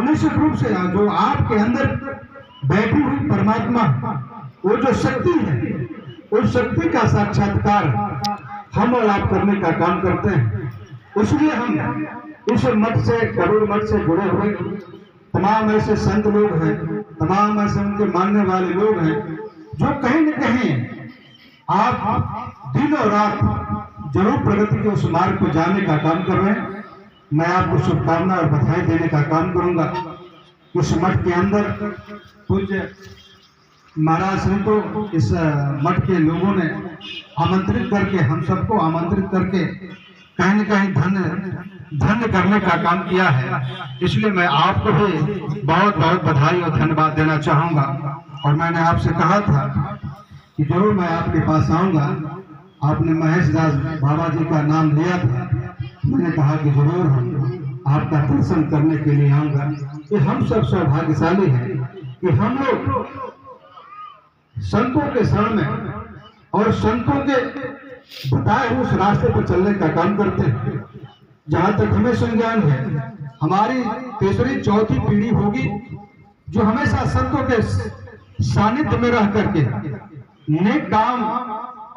निश्चित रूप से जो आपके अंदर बैठी हुई परमात्मा, वो जो शक्ति है, उस शक्ति का साक्षात्कार हम और आप करने का काम करते हैं। इसलिए हम इस मठ से, करोड़ मठ से जुड़े हुए तमाम ऐसे संत लोग हैं, तमाम ऐसे उनके मानने वाले लोग हैं, जो कहीं न कहीं आप दिन और रात जरूर प्रगति के उस मार्ग पर जाने का काम कर रहे हैं। मैं आपको शुभकामना और बधाई देने का काम करूंगा। इस मठ के अंदर पूज्य महाराज श्री को इस मठ के लोगों ने आमंत्रित करके, हम सबको आमंत्रित करके कहीं न कहीं धन्य करने का काम किया है। इसलिए मैं आपको भी बहुत बहुत बधाई और धन्यवाद देना चाहूंगा। और मैंने आपसे कहा था कि जरूर मैं आपके पास आऊंगा। आपने महेश दास बाबा जी का नाम लिया था, मैंने कहा कि जरूर हम आपका दर्शन करने के लिए आऊंगा। ये हम सब सौभाग्यशाली हैं कि हम लोग संतों के शरण में और संतों के बताए हुए उस रास्ते पर चलने का काम करते हैं। जहां तक हमें संज्ञान है, हमारी तीसरी चौथी पीढ़ी होगी जो हमेशा संतों के सानिध्य में रह करके नेक काम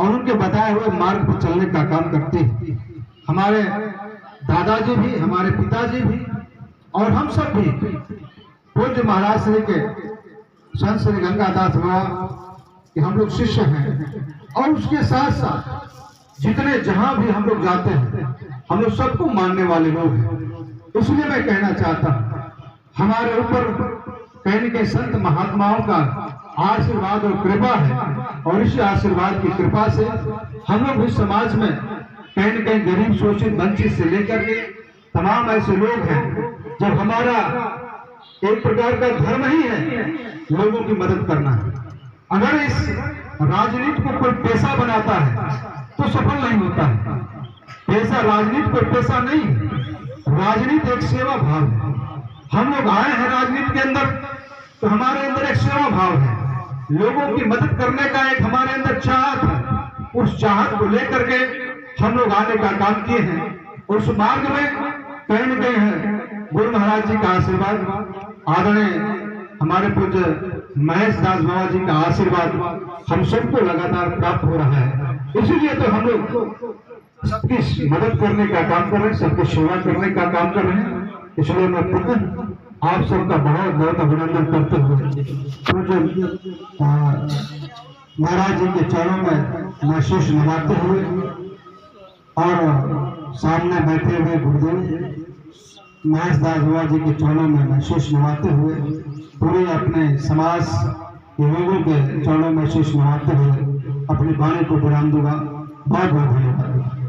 और उनके बताए हुए मार्ग पर चलने का काम करते हैं। हमारे दादाजी भी, हमारे पिताजी भी और हम सब भी पूज्य महाराज श्री के संत श्री गंगादास बाबा कि हम लोग शिष्य हैं। और उसके साथ साथ जितने जहां भी हम लोग जाते हैं, हम लोग सबको मानने वाले लोग हैं। इसलिए मैं कहना चाहता हूं, हमारे ऊपर कहीं न कहीं संत महात्माओं का आशीर्वाद और कृपा है, और इसी आशीर्वाद की कृपा से हम लोग भी समाज में कहीं न कहीं गरीब, शोषित, वंचित से लेकर के तमाम ऐसे लोग हैं। जब हमारा एक प्रकार का धर्म ही है लोगों की मदद करना है। अगर इस राजनीति को कोई पेशा बनाता है तो सफल नहीं होता है। पेशा राजनीति कोई पेशा नहीं, राजनीति एक सेवा भाव है। हम लोग आए हैं राजनीति के अंदर तो हमारे अंदर एक सेवा भाव है, लोगों की मदद करने का एक हमारे अंदर चाहत है। उस चाहत को लेकर के हम लोग आने का काम किए हैं। उस मार्ग में कहीं न कहीं है गुरु महाराज जी का आशीर्वाद, आदरणीय हमारे पूज्य महेश दास बाबा जी का आशीर्वाद हम सबको लगातार प्राप्त हो रहा है। इसीलिए तो हम लोग सबकी मदद करने का काम कर रहे हैं, सबकी सेवा करने का काम कर रहे हैं। इसलिए मैं पुनः आप सबका बहुत बहुत अभिनंदन करते हुए पूज्य महाराज जी के चरणों में मैं शीश नवाते हुए और सामने बैठे हुए गुरुदेव महेश दास बाबा जी के चरणों में मैं शीश नवाते हुए पूरे अपने समाज के लोगों के चरणों में शीश नवाते हुए अपनी वाणी को विराम दूंगा। बहुत बहुत धन्यवाद।